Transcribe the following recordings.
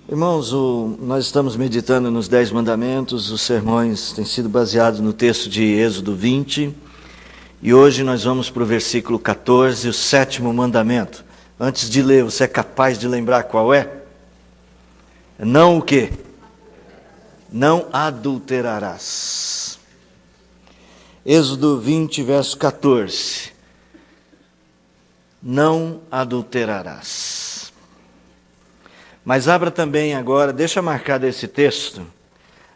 Irmãos, nós estamos meditando nos 10 mandamentos, os sermões têm sido baseados no texto de Êxodo 20, e hoje nós vamos para o versículo 14, o 7º mandamento. Antes de ler, você é capaz de lembrar qual é? Não o quê? Não adulterarás. Êxodo 20, verso 14. Não adulterarás. Mas abra também agora, deixa marcado esse texto,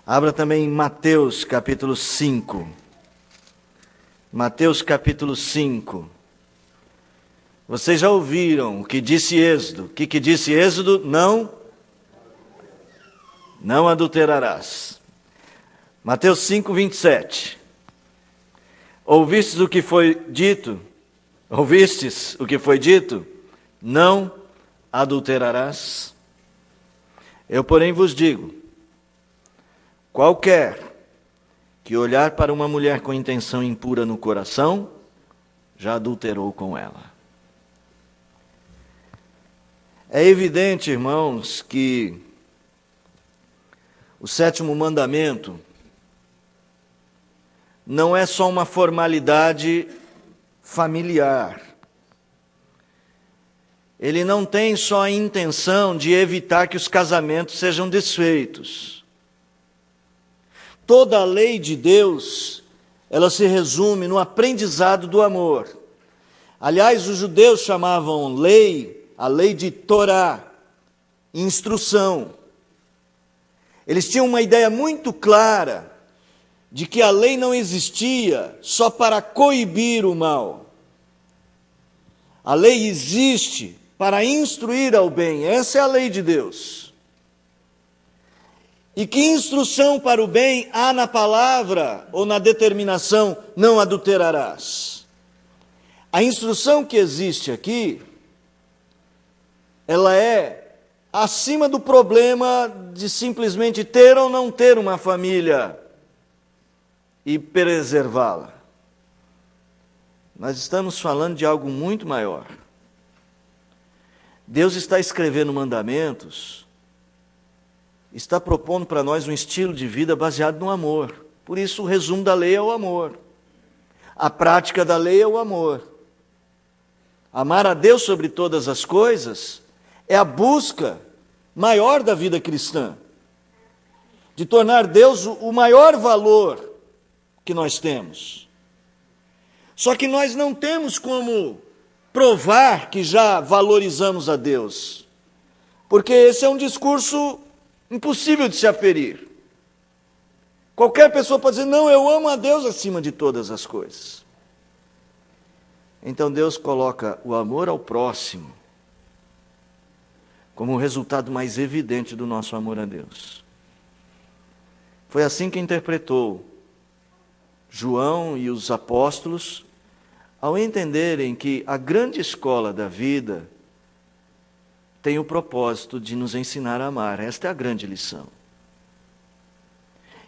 abra também em Mateus capítulo 5. Mateus capítulo 5. Vocês já ouviram o que disse Êxodo? O que disse Êxodo? Não adulterarás. Mateus 5, 27. Ouvistes o que foi dito? Ouvistes o que foi dito? Não adulterarás. Eu, porém, vos digo, qualquer que olhar para uma mulher com intenção impura no coração, já adulterou com ela. É evidente, irmãos, que o 7º mandamento não é só uma formalidade familiar. Ele não tem só a intenção de evitar que os casamentos sejam desfeitos. Toda a lei de Deus, ela se resume no aprendizado do amor. Aliás, os judeus chamavam a lei de Torá, instrução. Eles tinham uma ideia muito clara de que a lei não existia só para coibir o mal. A lei existe para instruir ao bem. Essa é a lei de Deus. E que instrução para o bem há na palavra ou na determinação não adulterarás? A instrução que existe aqui, ela é acima do problema de simplesmente ter ou não ter uma família e preservá-la. Nós estamos falando de algo muito maior. Deus está escrevendo mandamentos, está propondo para nós um estilo de vida baseado no amor. Por isso o resumo da lei é o amor. A prática da lei é o amor. Amar a Deus sobre todas as coisas é a busca maior da vida cristã, de tornar Deus o maior valor que nós temos. Só que nós não temos como provar que já valorizamos a Deus, porque esse é um discurso impossível de se aferir. Qualquer pessoa pode dizer, não, eu amo a Deus acima de todas as coisas. Então Deus coloca o amor ao próximo como o resultado mais evidente do nosso amor a Deus. Foi assim que interpretou João e os apóstolos, ao entenderem que a grande escola da vida tem o propósito de nos ensinar a amar. Esta é a grande lição.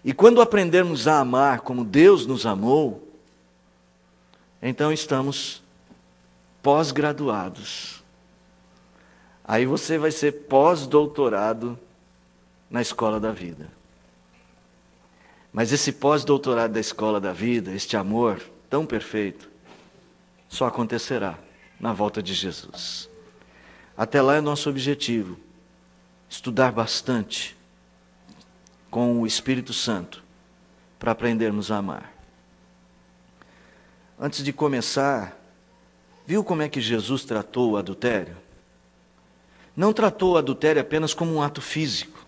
E quando aprendermos a amar como Deus nos amou, então estamos pós-graduados. Aí você vai ser pós-doutorado na escola da vida. Mas esse pós-doutorado da escola da vida, este amor tão perfeito, só acontecerá na volta de Jesus. Até lá é nosso objetivo, estudar bastante com o Espírito Santo, para aprendermos a amar. Antes de começar, viu como é que Jesus tratou o adultério? Não tratou o adultério apenas como um ato físico.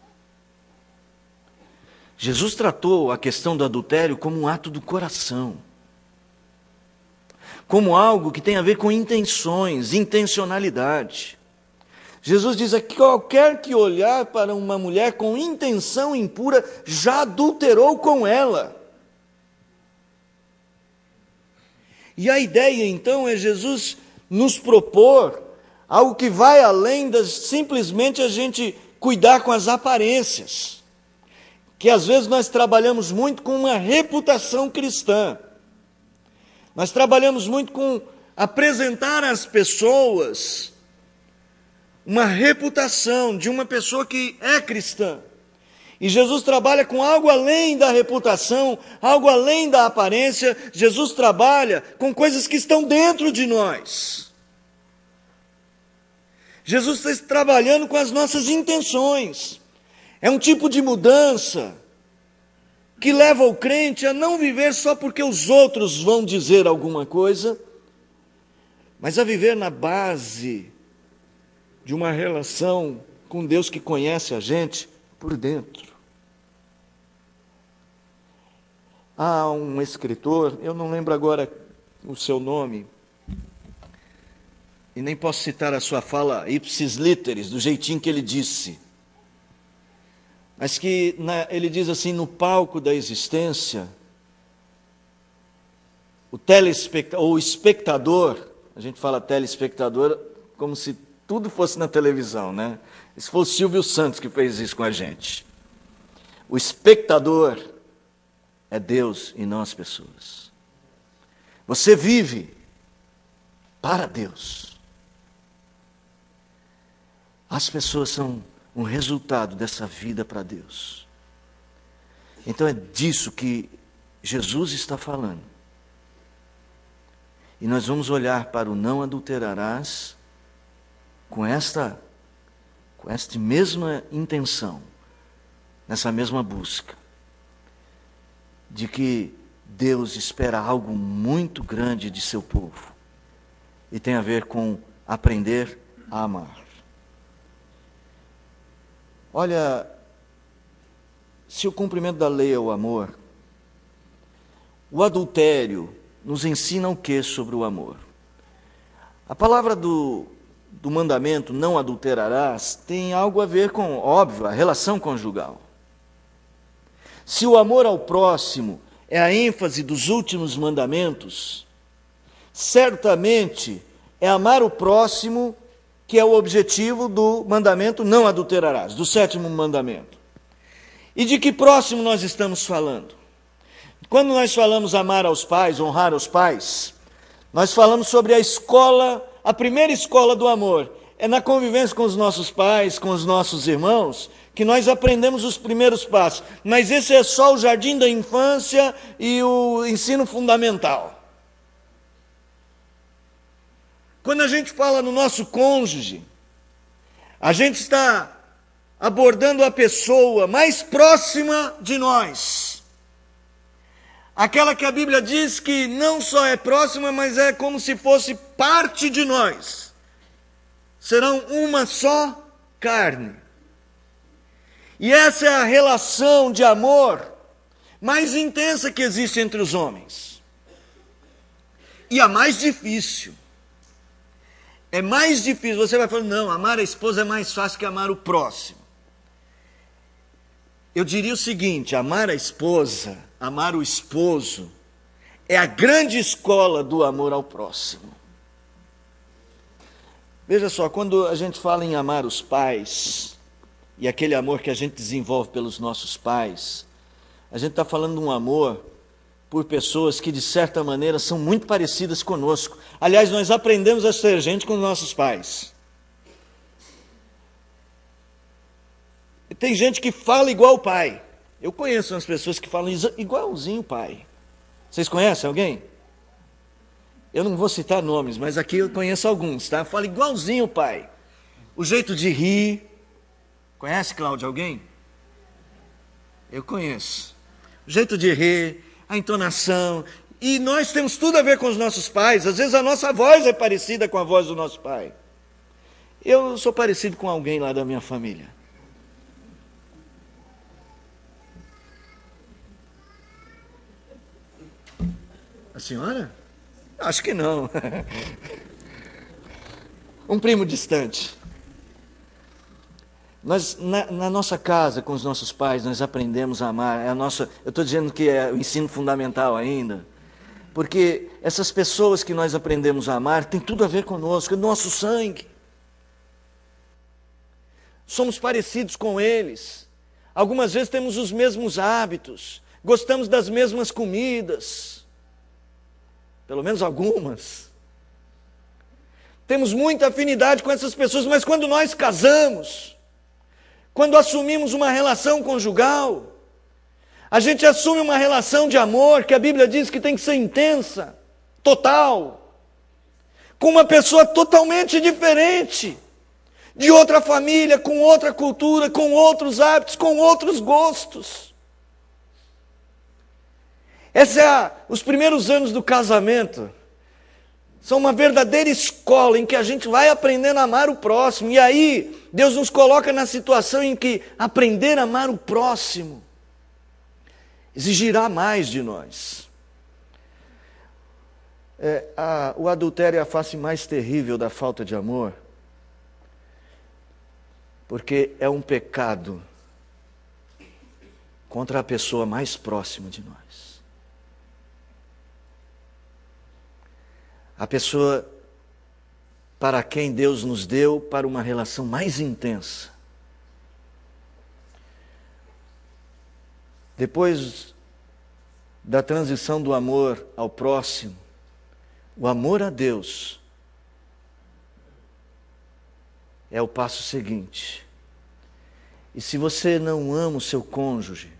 Jesus tratou a questão do adultério como um ato do coração. Como algo que tem a ver com intenções, intencionalidade. Jesus diz aqui, qualquer que olhar para uma mulher com intenção impura, já adulterou com ela. E a ideia então é Jesus nos propor algo que vai além de simplesmente a gente cuidar com as aparências. Que às vezes nós trabalhamos muito com uma reputação cristã. Nós trabalhamos muito com apresentar às pessoas uma reputação de uma pessoa que é cristã. E Jesus trabalha com algo além da reputação, algo além da aparência. Jesus trabalha com coisas que estão dentro de nós. Jesus está trabalhando com as nossas intenções. É um tipo de mudança que leva o crente a não viver só porque os outros vão dizer alguma coisa, mas a viver na base de uma relação com Deus que conhece a gente por dentro. Há um escritor, eu não lembro agora o seu nome, e nem posso citar a sua fala ipsis literis, do jeitinho que ele disse, mas que ele diz assim: no palco da existência, o espectador, a gente fala telespectador como se tudo fosse na televisão, né? Esse foi o Silvio Santos que fez isso com a gente. O espectador é Deus e não as pessoas. Você vive para Deus. As pessoas são um resultado dessa vida para Deus. Então é disso que Jesus está falando. E nós vamos olhar para o não adulterarás com esta mesma intenção, nessa mesma busca, de que Deus espera algo muito grande de seu povo, e tem a ver com aprender a amar. Olha, se o cumprimento da lei é o amor, o adultério nos ensina o que sobre o amor? A palavra do mandamento, não adulterarás, tem algo a ver com, óbvio, a relação conjugal. Se o amor ao próximo é a ênfase dos últimos mandamentos, certamente é amar o próximo que é o objetivo do mandamento não adulterarás, do 7º mandamento. E de que próximo nós estamos falando? Quando nós falamos amar aos pais, honrar aos pais, nós falamos sobre a escola, a primeira escola do amor. É na convivência com os nossos pais, com os nossos irmãos, que nós aprendemos os primeiros passos. Mas esse é só o jardim da infância e o ensino fundamental. Quando a gente fala no nosso cônjuge, a gente está abordando a pessoa mais próxima de nós. Aquela que a Bíblia diz que não só é próxima, mas é como se fosse parte de nós. Serão uma só carne. E essa é a relação de amor mais intensa que existe entre os homens. E a mais difícil. É mais difícil. Você vai falar, não, amar a esposa é mais fácil que amar o próximo. Eu diria o seguinte: amar a esposa, amar o esposo, é a grande escola do amor ao próximo. Veja só, quando a gente fala em amar os pais, e aquele amor que a gente desenvolve pelos nossos pais, a gente está falando de um amor por pessoas que, de certa maneira, são muito parecidas conosco. Aliás, nós aprendemos a ser gente com os nossos pais. E tem gente que fala igual o pai. Eu conheço umas pessoas que falam igualzinho o pai. Vocês conhecem alguém? Eu não vou citar nomes, mas aqui eu conheço alguns, tá? Fala igualzinho o pai. O jeito de rir. Conhece, Cláudio, alguém? Eu conheço. O jeito de rir, a entonação. E nós temos tudo a ver com os nossos pais. Às vezes a nossa voz é parecida com a voz do nosso pai. Eu sou parecido com alguém lá da minha família. A senhora? Acho que não. Um primo distante. Nós, na nossa casa, com os nossos pais, nós aprendemos a amar. Eu estou dizendo que é o ensino fundamental ainda. Porque essas pessoas que nós aprendemos a amar têm tudo a ver conosco, é nosso sangue. Somos parecidos com eles. Algumas vezes temos os mesmos hábitos, gostamos das mesmas comidas. Pelo menos algumas. temos muita afinidade com essas pessoas, mas quando nós casamos, quando assumimos uma relação conjugal, a gente assume uma relação de amor que a Bíblia diz que tem que ser intensa, total, com uma pessoa totalmente diferente, de outra família, com outra cultura, com outros hábitos, com outros gostos. Os primeiros anos do casamento são uma verdadeira escola em que a gente vai aprendendo a amar o próximo. E aí, Deus nos coloca na situação em que aprender a amar o próximo exigirá mais de nós. O adultério é a face mais terrível da falta de amor, porque é um pecado contra a pessoa mais próxima de nós. A pessoa para quem Deus nos deu para uma relação mais intensa. Depois da transição do amor ao próximo, o amor a Deus é o passo seguinte. E se você não ama o seu cônjuge,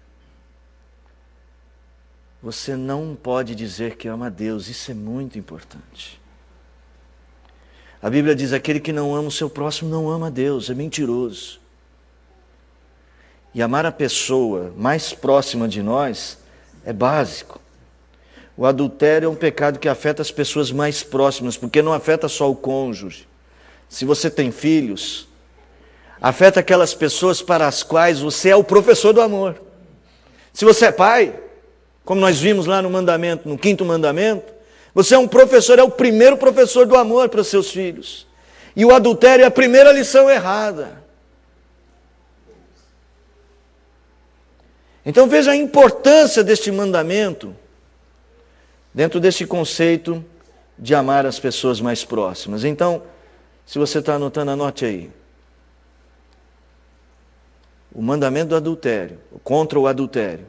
você não pode dizer que ama a Deus. Isso é muito importante. A Bíblia diz: aquele que não ama o seu próximo não ama a Deus, é mentiroso. E amar a pessoa mais próxima de nós é básico. O adultério é um pecado que afeta as pessoas mais próximas, porque não afeta só o cônjuge. Se você tem filhos, afeta aquelas pessoas para as quais você é o professor do amor. Se você é pai, como nós vimos lá no mandamento, no 5º mandamento, você é um professor, é o primeiro professor do amor para os seus filhos. E o adultério é a primeira lição errada. Então veja a importância deste mandamento dentro desse conceito de amar as pessoas mais próximas. Então, se você está anotando, anote aí. O mandamento do adultério, contra o adultério,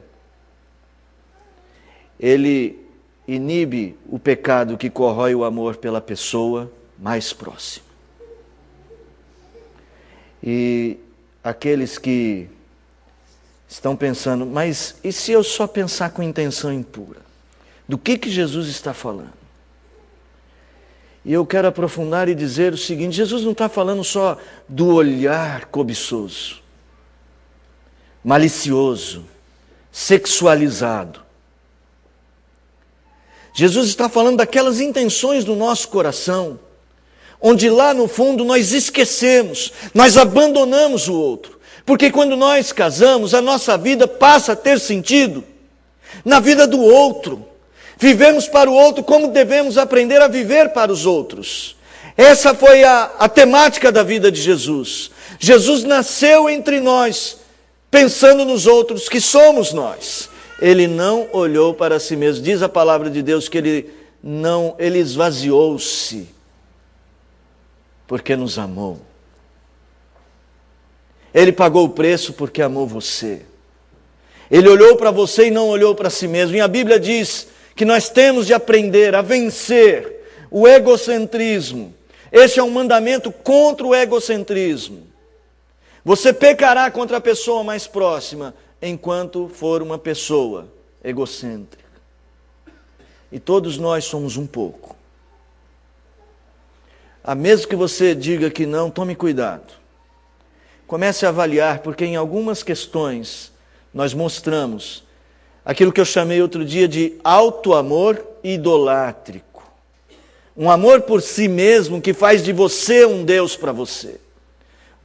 ele inibe o pecado que corrói o amor pela pessoa mais próxima. E aqueles que estão pensando, mas e se eu só pensar com intenção impura? Do que Jesus está falando? E eu quero aprofundar e dizer o seguinte: Jesus não está falando só do olhar cobiçoso, malicioso, sexualizado. Jesus está falando daquelas intenções do nosso coração, onde lá no fundo nós esquecemos, nós abandonamos o outro. Porque quando nós casamos, a nossa vida passa a ter sentido na vida do outro. Vivemos para o outro como devemos aprender a viver para os outros. Essa foi a temática da vida de Jesus. Jesus nasceu entre nós, pensando nos outros que somos nós. Ele não olhou para si mesmo. Diz a palavra de Deus que ele esvaziou-se, porque nos amou. Ele pagou o preço porque amou você. Ele olhou para você e não olhou para si mesmo. E a Bíblia diz que nós temos de aprender a vencer o egocentrismo. Este é um mandamento contra o egocentrismo. Você pecará contra a pessoa mais próxima enquanto for uma pessoa egocêntrica. E todos nós somos um pouco. Mesmo que você diga que não, tome cuidado. Comece a avaliar, porque em algumas questões nós mostramos aquilo que eu chamei outro dia de auto-amor idolátrico. Um amor por si mesmo que faz de você um Deus para você.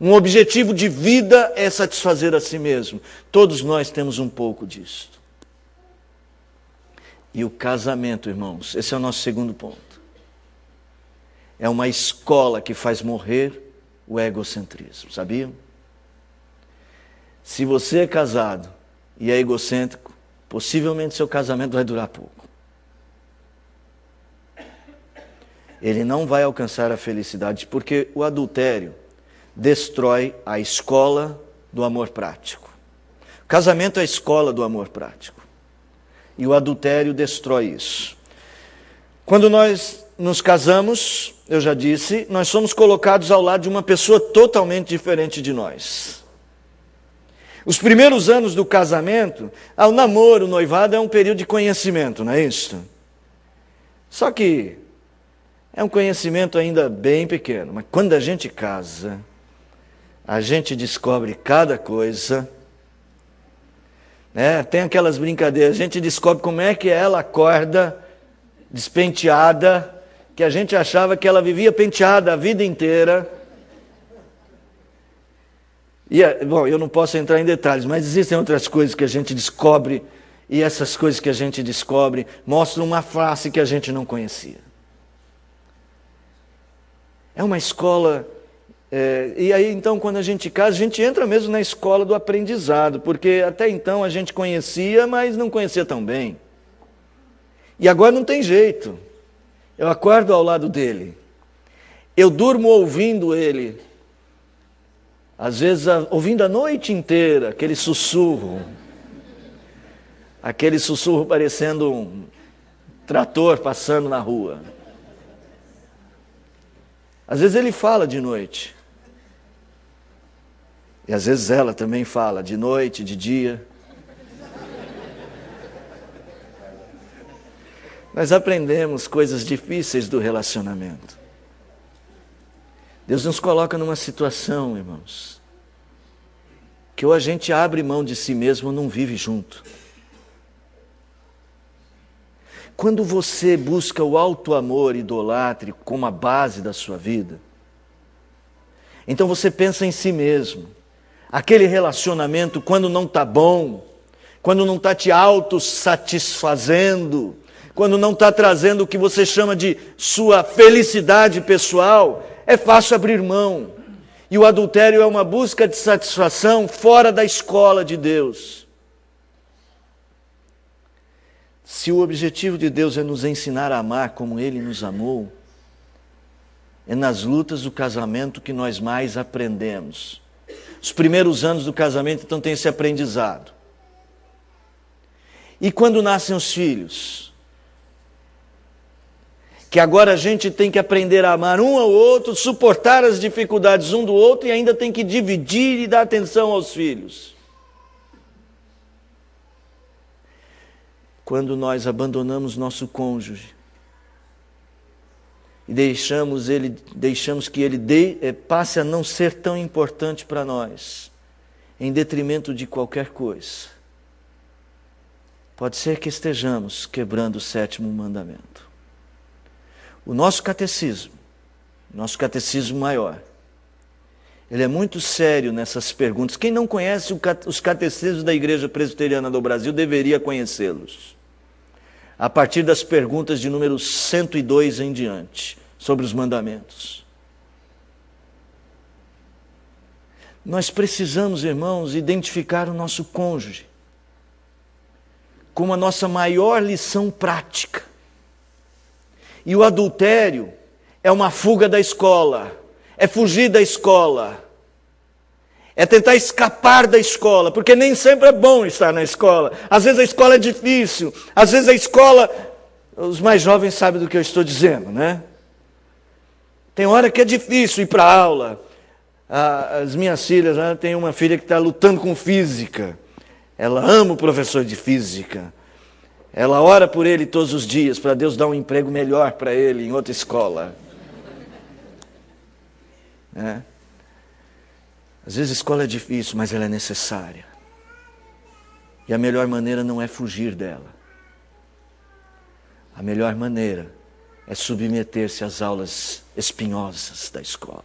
Um objetivo de vida é satisfazer a si mesmo. Todos nós temos um pouco disso. E o casamento, irmãos, esse é o nosso segundo ponto. É uma escola que faz morrer o egocentrismo, sabiam? Se você é casado e é egocêntrico, possivelmente seu casamento vai durar pouco. Ele não vai alcançar a felicidade, porque o adultério destrói a escola do amor prático. O casamento é a escola do amor prático. E o adultério destrói isso. Quando nós nos casamos, eu já disse, nós somos colocados ao lado de uma pessoa totalmente diferente de nós. Os primeiros anos do casamento, o namoro, o noivado é um período de conhecimento, não é isso? Só que é um conhecimento ainda bem pequeno, mas quando a gente casa, a gente descobre cada coisa, né? Tem aquelas brincadeiras, a gente descobre como é que ela acorda despenteada, que a gente achava que ela vivia penteada a vida inteira. Bom, eu não posso entrar em detalhes, mas existem outras coisas que a gente descobre, e essas coisas que a gente descobre mostram uma face que a gente não conhecia. É uma escola, e aí então quando a gente casa, a gente entra mesmo na escola do aprendizado, porque até então a gente conhecia, mas não conhecia tão bem. E agora não tem jeito, eu acordo ao lado dele, eu durmo ouvindo ele, às vezes ouvindo a noite inteira aquele sussurro parecendo um trator passando na rua. Às vezes ele fala de noite, e às vezes ela também fala de noite, de dia. Nós aprendemos coisas difíceis do relacionamento. Deus nos coloca numa situação, irmãos, que ou a gente abre mão de si mesmo ou não vive junto. Quando você busca o alto amor idolátrico como a base da sua vida, então você pensa em si mesmo. Aquele relacionamento, quando não está bom, quando não está te autossatisfazendo, quando não está trazendo o que você chama de sua felicidade pessoal, é fácil abrir mão. E o adultério é uma busca de satisfação fora da escola de Deus. Se o objetivo de Deus é nos ensinar a amar como Ele nos amou, é nas lutas do casamento que nós mais aprendemos. Os primeiros anos do casamento, então, tem esse aprendizado. E quando nascem os filhos? Que agora a gente tem que aprender a amar um ao outro, suportar as dificuldades um do outro e ainda tem que dividir e dar atenção aos filhos. Quando nós abandonamos nosso cônjuge e deixamos que ele passe a não ser tão importante para nós, em detrimento de qualquer coisa, pode ser que estejamos quebrando o 7º mandamento. O nosso catecismo maior, ele é muito sério nessas perguntas. Quem não conhece os catecismos da Igreja Presbiteriana do Brasil deveria conhecê-los. A partir das perguntas de número 102 em diante, sobre os mandamentos. Nós precisamos, irmãos, identificar o nosso cônjuge como a nossa maior lição prática. E o adultério é uma fuga da escola, é fugir da escola, é tentar escapar da escola, porque nem sempre é bom estar na escola. Às vezes a escola é difícil, às vezes a escola... Os mais jovens sabem do que eu estou dizendo, né? Tem hora que é difícil ir para a aula. As minhas filhas, tem uma filha que está lutando com física. Ela ama o professor de física. Ela ora por ele todos os dias, para Deus dar um emprego melhor para ele em outra escola. Às vezes a escola é difícil, mas ela é necessária. E a melhor maneira não é fugir dela. A melhor maneira é submeter-se às aulas espinhosas da escola.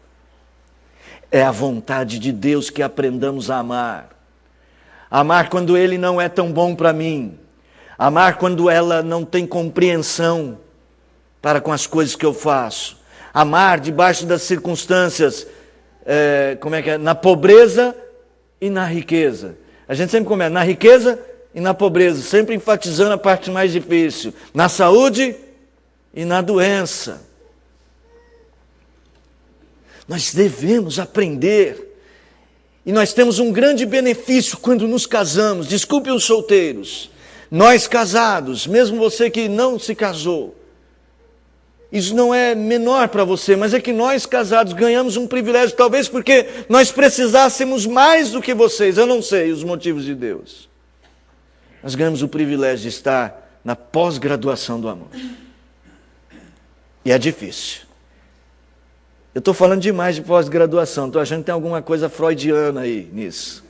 É a vontade de Deus que aprendamos a amar. Amar quando Ele não é tão bom para mim. Amar quando ela não tem compreensão para com as coisas que eu faço. Amar debaixo das circunstâncias, na pobreza e na riqueza. A gente sempre começa na riqueza e na pobreza, sempre enfatizando a parte mais difícil. Na saúde e na doença. Nós devemos aprender. E nós temos um grande benefício quando nos casamos. Desculpe os solteiros. Nós casados, mesmo você que não se casou, Isso não é menor para você, mas é que nós casados ganhamos um privilégio, talvez porque nós precisássemos mais do que vocês, eu não sei os motivos de Deus. Nós ganhamos o privilégio de estar na pós-graduação do amor. E é difícil. Eu estou falando demais de pós-graduação, estou achando que tem alguma coisa freudiana aí nisso.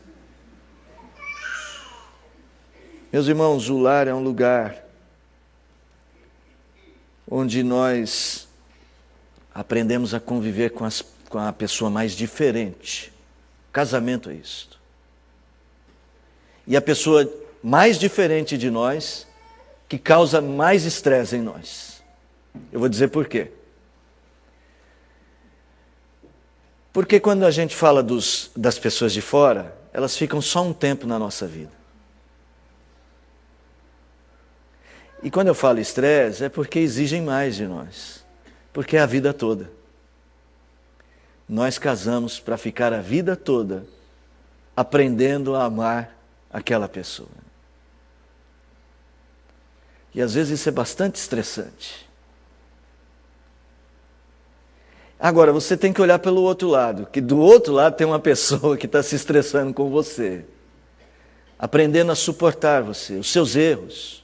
Meus irmãos, o lar é um lugar onde nós aprendemos a conviver com a pessoa mais diferente. Casamento é isto. E a pessoa mais diferente de nós, que causa mais estresse em nós. Eu vou dizer por quê. Porque quando a gente fala das pessoas de fora, elas ficam só um tempo na nossa vida. E quando eu falo estresse, é porque exigem mais de nós. Porque é a vida toda. Nós casamos para ficar a vida toda aprendendo a amar aquela pessoa. E às vezes isso é bastante estressante. Agora, você tem que olhar pelo outro lado, que do outro lado tem uma pessoa que está se estressando com você, aprendendo a suportar você, os seus erros,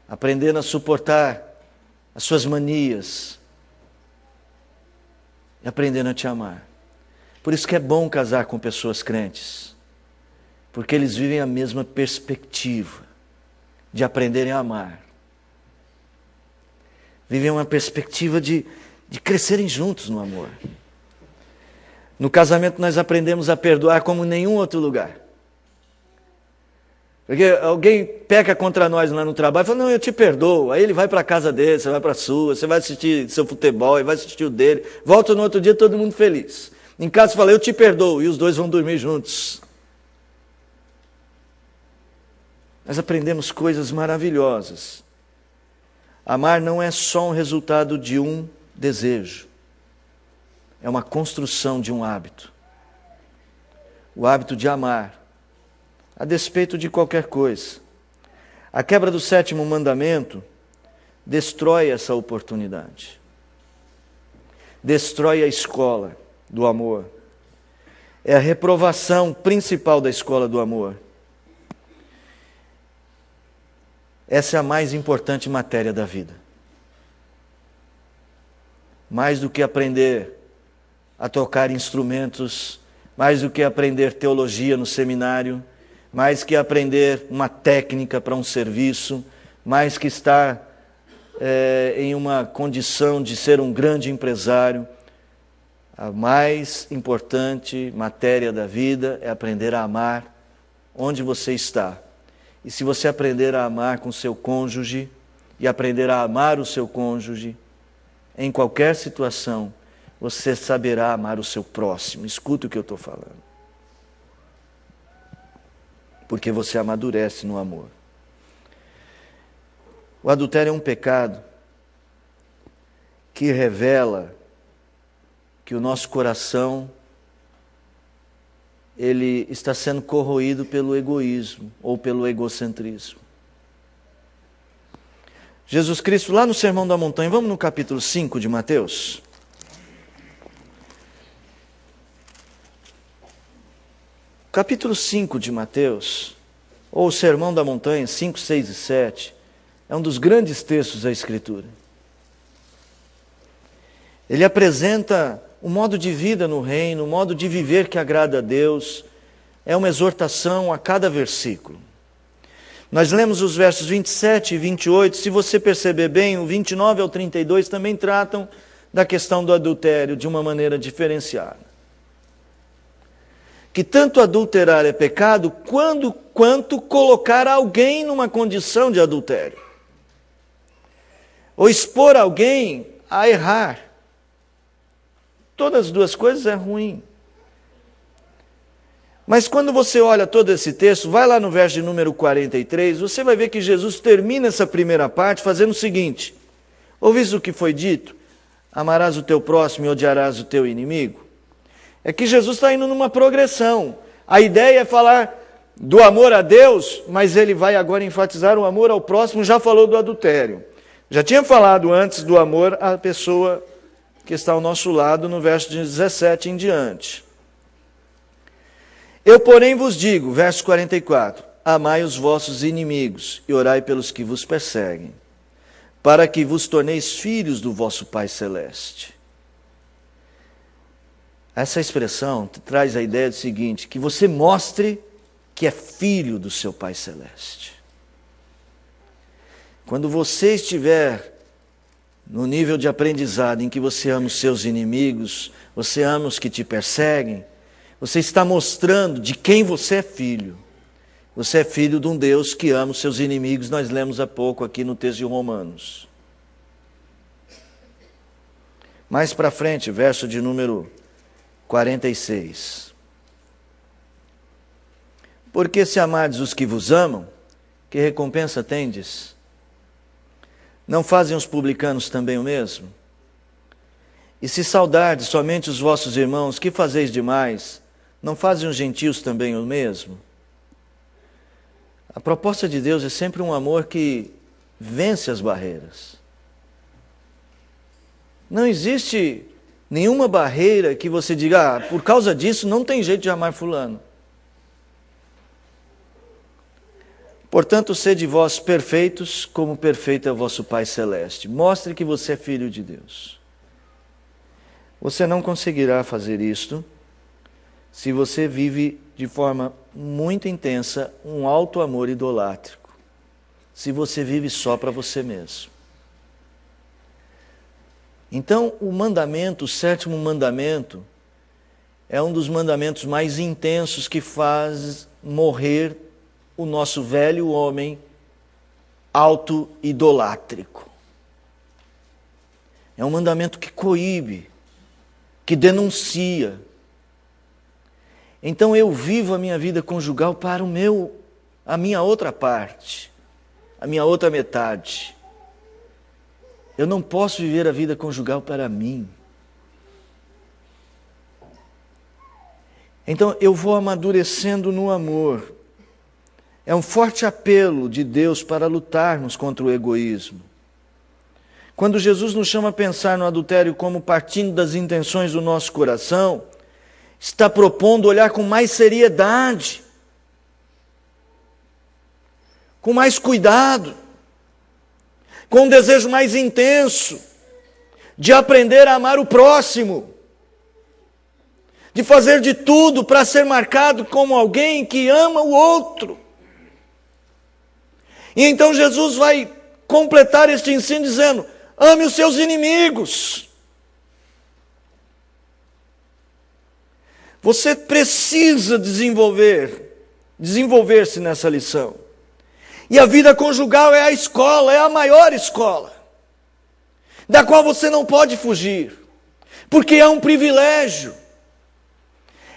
aprendendo a suportar as suas manias, e aprendendo a te amar. Por isso que é bom casar com pessoas crentes, porque eles vivem a mesma perspectiva de aprenderem a amar. Vivem uma perspectiva de crescerem juntos no amor. No casamento nós aprendemos a perdoar como em nenhum outro lugar. Porque alguém peca contra nós lá no trabalho e fala, não, eu te perdoo. Aí ele vai para a casa dele, você vai para a sua, você vai assistir seu futebol, ele vai assistir o dele. Volta no outro dia todo mundo feliz. Em casa você fala, eu te perdoo, e os dois vão dormir juntos. Nós aprendemos coisas maravilhosas. Amar não é só um resultado de um desejo. É uma construção de um hábito. O hábito de amar, a despeito de qualquer coisa. A quebra do 7º mandamento destrói essa oportunidade. Destrói a escola do amor. É a reprovação principal da escola do amor. Essa é a mais importante matéria da vida. Mais do que aprender a tocar instrumentos, mais do que aprender teologia no seminário, mais que aprender uma técnica para um serviço, mais que estar em uma condição de ser um grande empresário, a mais importante matéria da vida é aprender a amar onde você está. E se você aprender a amar com seu cônjuge, e aprender a amar o seu cônjuge, em qualquer situação, você saberá amar o seu próximo. Escuta o que eu estou falando. Porque você amadurece no amor. O adultério é um pecado que revela que o nosso coração ele está sendo corroído pelo egoísmo ou pelo egocentrismo. Jesus Cristo, lá no Sermão da Montanha, vamos no capítulo 5 de Mateus. Capítulo 5 de Mateus, ou o Sermão da Montanha, 5, 6 e 7, é um dos grandes textos da Escritura. Ele apresenta o modo de vida no reino, o modo de viver que agrada a Deus. É uma exortação a cada versículo. Nós lemos os versos 27 e 28, se você perceber bem, o 29 ao 32 também tratam da questão do adultério de uma maneira diferenciada. Que tanto adulterar é pecado, quanto colocar alguém numa condição de adultério. Ou expor alguém a errar. Todas as duas coisas é ruim. Mas quando você olha todo esse texto, vai lá no verso de número 43, você vai ver que Jesus termina essa primeira parte fazendo o seguinte: ouviste o que foi dito? Amarás o teu próximo e odiarás o teu inimigo. É que Jesus está indo numa progressão. A ideia é falar do amor a Deus, mas ele vai agora enfatizar o amor ao próximo, já falou do adultério. Já tinha falado antes do amor à pessoa que está ao nosso lado, no verso 17 em diante. Eu, porém, vos digo, verso 44, amai os vossos inimigos e orai pelos que vos perseguem, para que vos torneis filhos do vosso Pai Celeste. Essa expressão traz a ideia do seguinte, que você mostre que é filho do seu Pai Celeste. Quando você estiver no nível de aprendizado em que você ama os seus inimigos, você ama os que te perseguem, você está mostrando de quem você é filho. Você é filho de um Deus que ama os seus inimigos, nós lemos há pouco aqui no texto de Romanos. Mais para frente, verso de número 46. Porque se amardes os que vos amam, que recompensa tendes? Não fazem os publicanos também o mesmo? E se saudardes somente os vossos irmãos, que fazeis demais? Não fazem os gentios também o mesmo? A proposta de Deus é sempre um amor que vence as barreiras. Não existe nenhuma barreira que você diga, por causa disso não tem jeito de amar fulano. Portanto, sede vós perfeitos, como perfeito é o vosso Pai Celeste. Mostre que você é filho de Deus. Você não conseguirá fazer isto se você vive de forma muito intensa um alto amor idolátrico. Se você vive só para você mesmo. Então, o mandamento, o sétimo mandamento, é um dos mandamentos mais intensos que faz morrer o nosso velho homem auto-idolátrico. É um mandamento que coíbe, que denuncia. Então eu vivo a minha vida conjugal para a minha outra parte, a minha outra metade. Eu não posso viver a vida conjugal para mim. Então eu vou amadurecendo no amor. É um forte apelo de Deus para lutarmos contra o egoísmo. Quando Jesus nos chama a pensar no adultério como partindo das intenções do nosso coração, está propondo olhar com mais seriedade, com mais cuidado, com um desejo mais intenso de aprender a amar o próximo, de fazer de tudo para ser marcado como alguém que ama o outro. E então Jesus vai completar este ensino dizendo, ame os seus inimigos. Você precisa desenvolver-se nessa lição. E a vida conjugal é a escola, é a maior escola, da qual você não pode fugir, porque é um privilégio.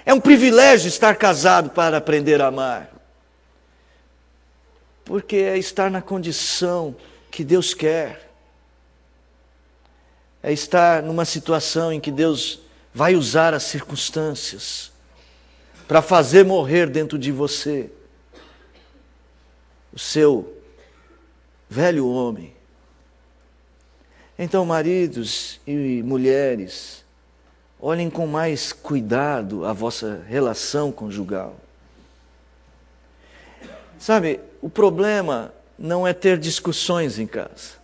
É um privilégio estar casado para aprender a amar. Porque é estar na condição que Deus quer. É estar numa situação em que Deus vai usar as circunstâncias para fazer morrer dentro de você o seu velho homem. Então, maridos e mulheres, olhem com mais cuidado a vossa relação conjugal. Sabe, o problema não é ter discussões em casa.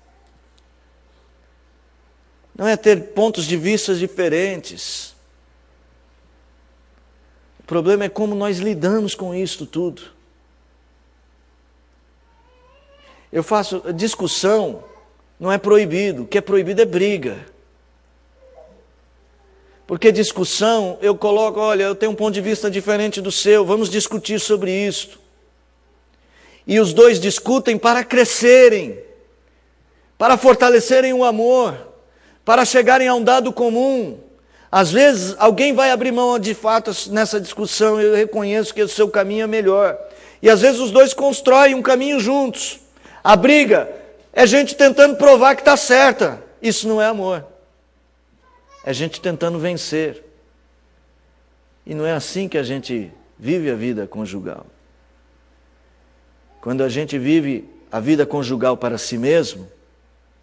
Não é ter pontos de vista diferentes. O problema é como nós lidamos com isso tudo. Eu faço discussão, não é proibido. O que é proibido é briga. Porque discussão, eu coloco, olha, eu tenho um ponto de vista diferente do seu, vamos discutir sobre isso. E os dois discutem para crescerem, para fortalecerem o amor, para chegarem a um dado comum. Às vezes, alguém vai abrir mão de fato nessa discussão, eu reconheço que o seu caminho é melhor. E às vezes os dois constroem um caminho juntos. A briga é gente tentando provar que está certa. Isso não é amor. É gente tentando vencer. E não é assim que a gente vive a vida conjugal. Quando a gente vive a vida conjugal para si mesmo,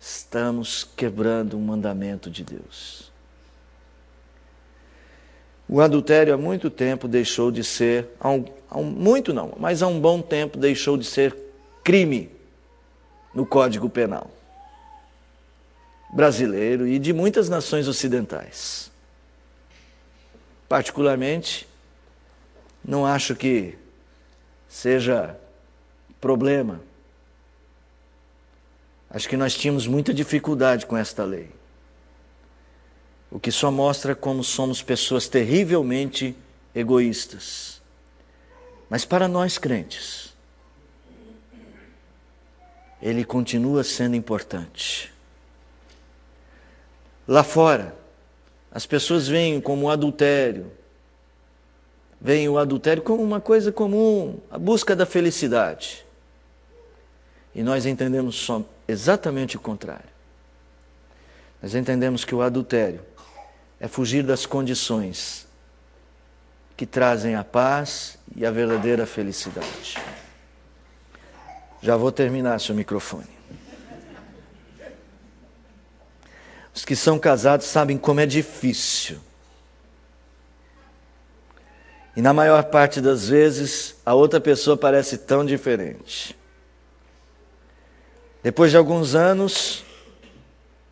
estamos quebrando um mandamento de Deus. O adultério há muito tempo deixou de ser, mas há um bom tempo deixou de ser crime no Código Penal brasileiro e de muitas nações ocidentais. Particularmente, não acho que seja problema. Acho que nós tínhamos muita dificuldade com esta lei. O que só mostra como somos pessoas terrivelmente egoístas. Mas para nós crentes, ele continua sendo importante. Lá fora, as pessoas veem como adultério, veem o adultério como uma coisa comum, a busca da felicidade. E nós entendemos só exatamente o contrário. Nós entendemos que o adultério é fugir das condições que trazem a paz e a verdadeira felicidade. Já vou terminar seu microfone. Os que são casados sabem como é difícil. E na maior parte das vezes, a outra pessoa parece tão diferente. Depois de alguns anos,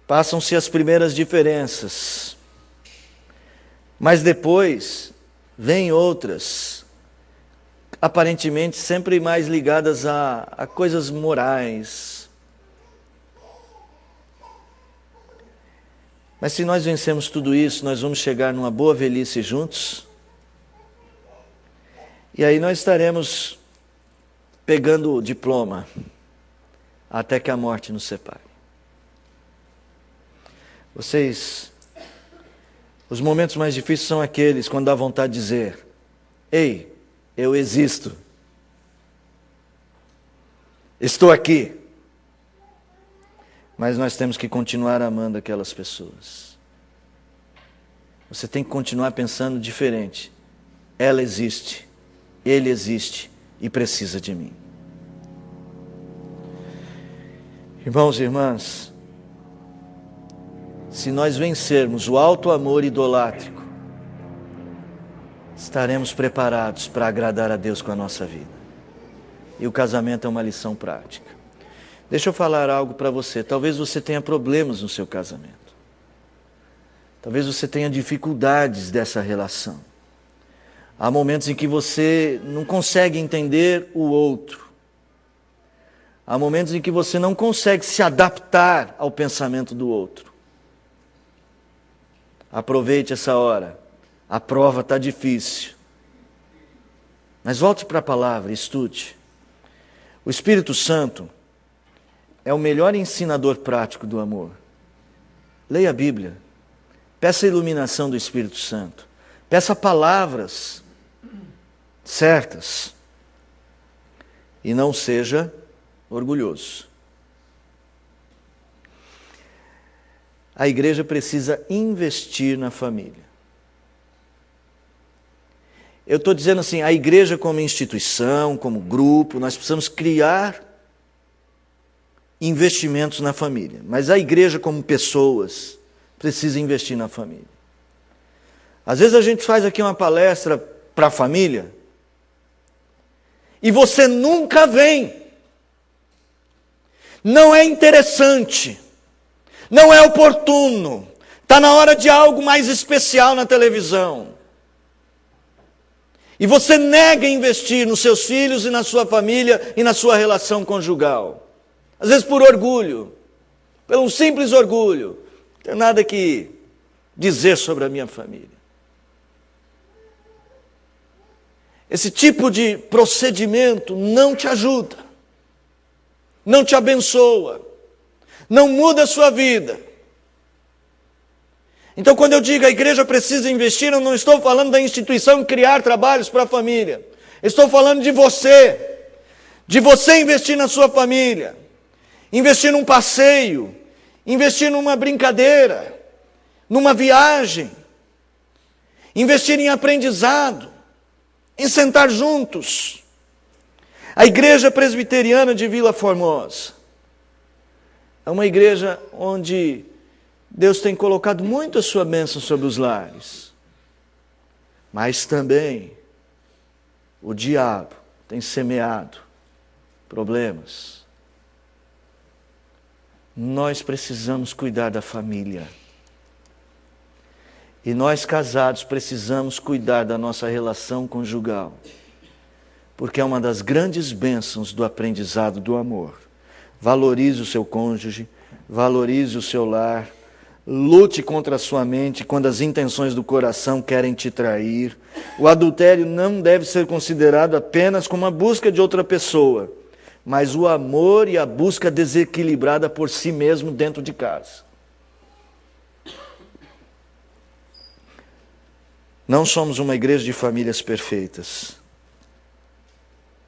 passam-se as primeiras diferenças. Mas depois, vêm outras, aparentemente sempre mais ligadas a coisas morais. Mas se nós vencemos tudo isso, nós vamos chegar numa boa velhice juntos. E aí nós estaremos pegando o diploma até que a morte nos separe. Os momentos mais difíceis são aqueles quando dá vontade de dizer: ei, eu existo. Estou aqui. Mas nós temos que continuar amando aquelas pessoas. Você tem que continuar pensando diferente. Ela existe, ele existe e precisa de mim. Irmãos e irmãs, se nós vencermos o alto amor idolátrico, estaremos preparados para agradar a Deus com a nossa vida. E o casamento é uma lição prática. Deixa eu falar algo para você. Talvez você tenha problemas no seu casamento. Talvez você tenha dificuldades dessa relação. Há momentos em que você não consegue entender o outro. Há momentos em que você não consegue se adaptar ao pensamento do outro. Aproveite essa hora. A prova está difícil. Mas volte para a palavra, estude. O Espírito Santo é o melhor ensinador prático do amor. Leia a Bíblia. Peça a iluminação do Espírito Santo. Peça palavras certas. E não seja orgulhoso. A igreja precisa investir na família. Eu estou dizendo assim, a igreja como instituição, como grupo, nós precisamos criar investimentos na família. Mas a igreja como pessoas precisa investir na família. Às vezes a gente faz aqui uma palestra para a família e você nunca vem. Não é interessante. Não é oportuno. Está na hora de algo mais especial na televisão. E você nega investir nos seus filhos e na sua família e na sua relação conjugal. Às vezes por orgulho, pelo simples orgulho. Não tenho nada que dizer sobre a minha família. Esse tipo de procedimento não te ajuda, não te abençoa, não muda a sua vida. Então, quando eu digo a igreja precisa investir, eu não estou falando da instituição criar trabalhos para a família. Estou falando de você investir na sua família, investir num passeio, investir numa brincadeira, numa viagem, investir em aprendizado, em sentar juntos. A igreja presbiteriana de Vila Formosa É uma igreja onde Deus tem colocado muito a sua bênção sobre os lares. Mas também o diabo tem semeado problemas. Nós precisamos cuidar da família. E nós casados precisamos cuidar da nossa relação conjugal. Porque é uma das grandes bênçãos do aprendizado do amor. Valorize o seu cônjuge, valorize o seu lar, lute contra a sua mente quando as intenções do coração querem te trair. O adultério não deve ser considerado apenas como a busca de outra pessoa, mas o amor e a busca desequilibrada por si mesmo dentro de casa. Não somos uma igreja de famílias perfeitas.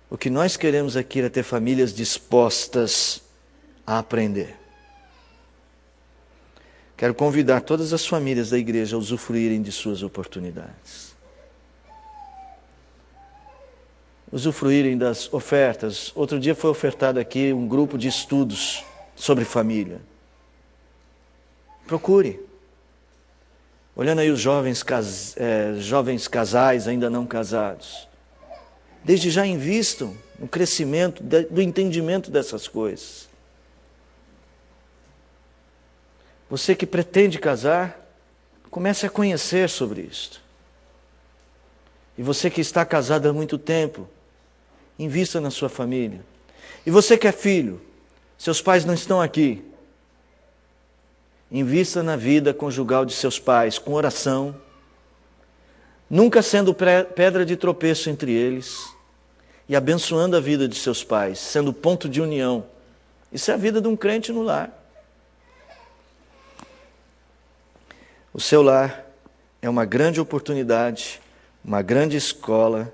O que nós queremos aqui é ter famílias dispostas a aprender. Quero convidar todas as famílias da igreja a usufruírem de suas oportunidades. Usufruírem das ofertas. Outro dia foi ofertado aqui um grupo de estudos sobre família. Procure. Olhando aí os jovens casais ainda não casados. Desde já invistam no crescimento do entendimento dessas coisas. Você que pretende casar, comece a conhecer sobre isto. E você que está casado há muito tempo, invista na sua família. E você que é filho, seus pais não estão aqui. Invista na vida conjugal de seus pais, com oração, nunca sendo pedra de tropeço entre eles, e abençoando a vida de seus pais, sendo ponto de união. Isso é a vida de um crente no lar. O seu lar é uma grande oportunidade, uma grande escola,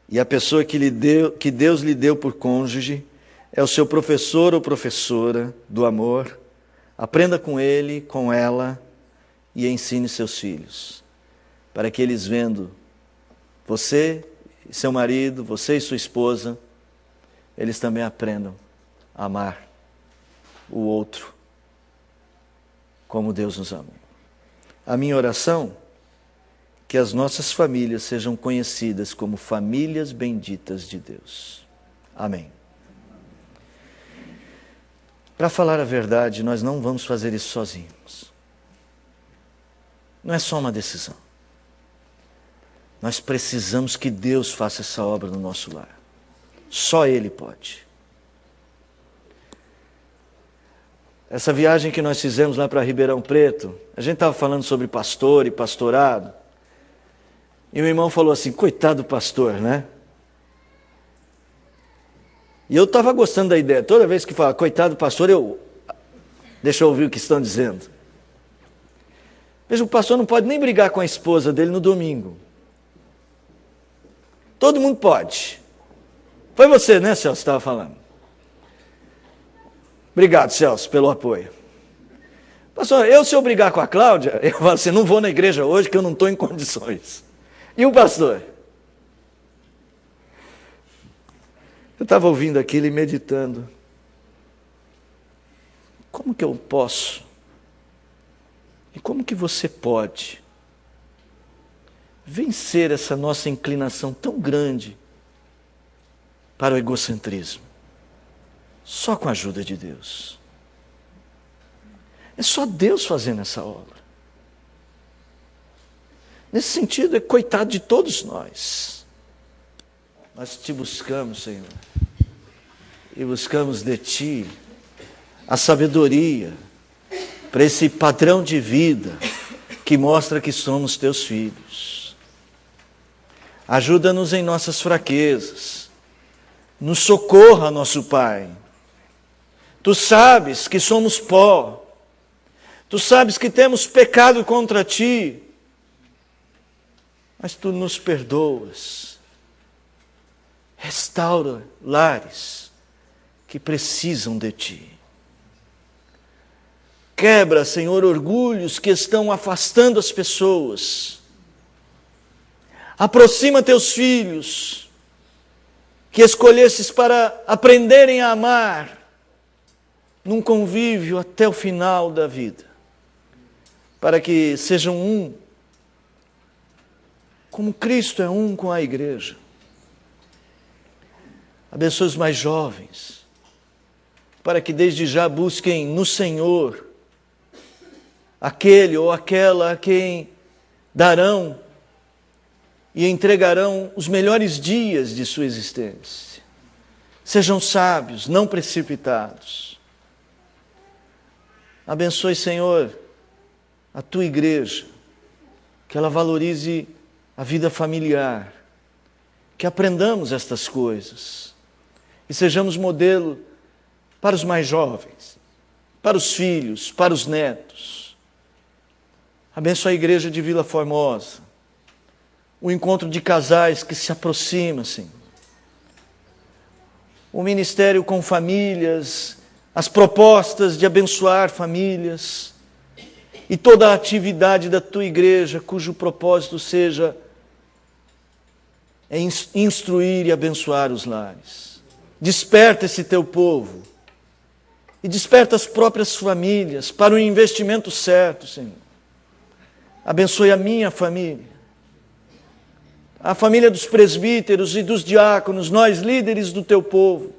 e a pessoa que Deus lhe deu por cônjuge é o seu professor ou professora do amor. Aprenda com ele, com ela, e ensine seus filhos, para que eles vendo você e seu marido, você e sua esposa, eles também aprendam a amar o outro como Deus nos amou. A minha oração é que as nossas famílias sejam conhecidas como famílias benditas de Deus. Amém. Para falar a verdade, nós não vamos fazer isso sozinhos. Não é só uma decisão. Nós precisamos que Deus faça essa obra no nosso lar. Só Ele pode. Essa viagem que nós fizemos lá para Ribeirão Preto, a gente estava falando sobre pastor e pastorado, e o irmão falou assim, coitado do pastor, né? E eu estava gostando da ideia. Toda vez que fala, coitado do pastor, deixa eu ouvir o que estão dizendo. Veja, o pastor não pode nem brigar com a esposa dele no domingo. Todo mundo pode. Foi você, né, Celso, que estava falando? Obrigado, Celso, pelo apoio. Pastor, se eu brigar com a Cláudia, eu falo assim, não vou na igreja hoje que eu não estou em condições. E o pastor? Eu estava ouvindo aquilo e meditando. Como que eu posso? E como que você pode vencer essa nossa inclinação tão grande para o egocentrismo? Só com a ajuda de Deus. É só Deus fazendo essa obra. Nesse sentido, é coitado de todos nós. Nós te buscamos, Senhor, e buscamos de Ti a sabedoria para esse padrão de vida que mostra que somos Teus filhos. Ajuda-nos em nossas fraquezas, nos socorra, nosso Pai. Tu sabes que somos pó, Tu sabes que temos pecado contra Ti, mas Tu nos perdoas. Restaura lares que precisam de Ti. Quebra, Senhor, orgulhos que estão afastando as pessoas. Aproxima Teus filhos, que escolhestes para aprenderem a amar. num convívio até o final da vida, para que sejam um, como Cristo é um com a igreja. Abençoe os mais jovens, para que desde já busquem no Senhor aquele ou aquela a quem darão e entregarão os melhores dias de sua existência. Sejam sábios, não precipitados. Abençoe, Senhor, a tua igreja, que ela valorize a vida familiar, que aprendamos estas coisas e sejamos modelo para os mais jovens, para os filhos, para os netos. Abençoe a igreja de Vila Formosa, o encontro de casais que se aproxima, Senhor. O ministério com famílias, as propostas de abençoar famílias e toda a atividade da tua igreja, cujo propósito seja instruir e abençoar os lares. Desperta esse teu povo e desperta as próprias famílias para o investimento certo, Senhor. Abençoe a minha família, a família dos presbíteros e dos diáconos, nós líderes do teu povo.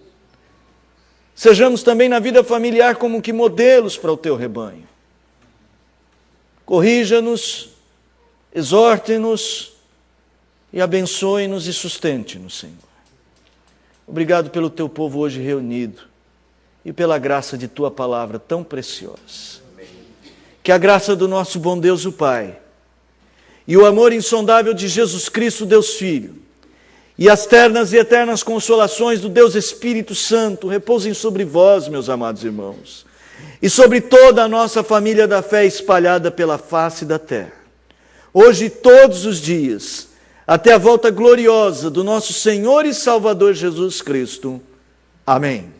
Sejamos também na vida familiar como que modelos para o teu rebanho. Corrija-nos, exorte-nos e abençoe-nos e sustente-nos, Senhor. Obrigado pelo teu povo hoje reunido e pela graça de tua palavra tão preciosa. Que a graça do nosso bom Deus, o Pai, e o amor insondável de Jesus Cristo, Deus Filho, e as ternas e eternas consolações do Deus Espírito Santo repousem sobre vós, meus amados irmãos, e sobre toda a nossa família da fé espalhada pela face da terra, hoje e todos os dias, até a volta gloriosa do nosso Senhor e Salvador Jesus Cristo. Amém.